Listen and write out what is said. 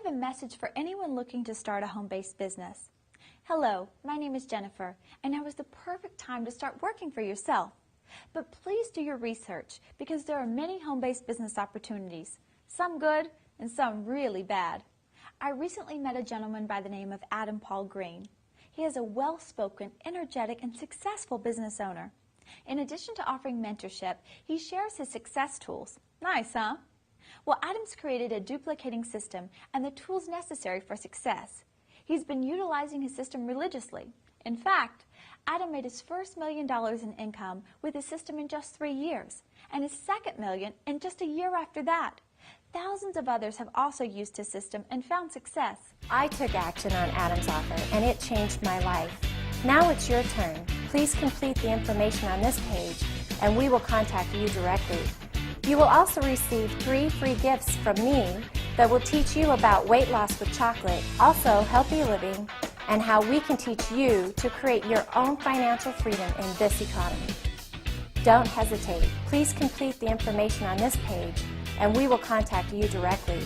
have a message for anyone looking to start a home-based business. Hello, my name is Jennifer, and now is the perfect time to start working for yourself. But please do your research because there are many home-based business opportunities, some good and some really bad. I recently met a gentleman by the name of Adam Paul Green. He is a well-spoken, energetic, and successful business owner. In addition to offering mentorship, he shares his success tools. Nice, huh? Well, Adam's created a duplicating system and the tools necessary for success. He's been utilizing his system religiously. In fact, Adam made his first $1 million in income with his system in just 3 years, and his second million in just a year after that. Thousands of others have also used his system and found success. I took action on Adam's offer, and it changed my life. Now it's your turn. Please complete the information on this page, and we will contact you directly. You will also receive 3 free gifts from me that will teach you about weight loss with chocolate, also healthy living, and how we can teach you to create your own financial freedom in this economy. Don't hesitate. Please complete the information on this page, and we will contact you directly.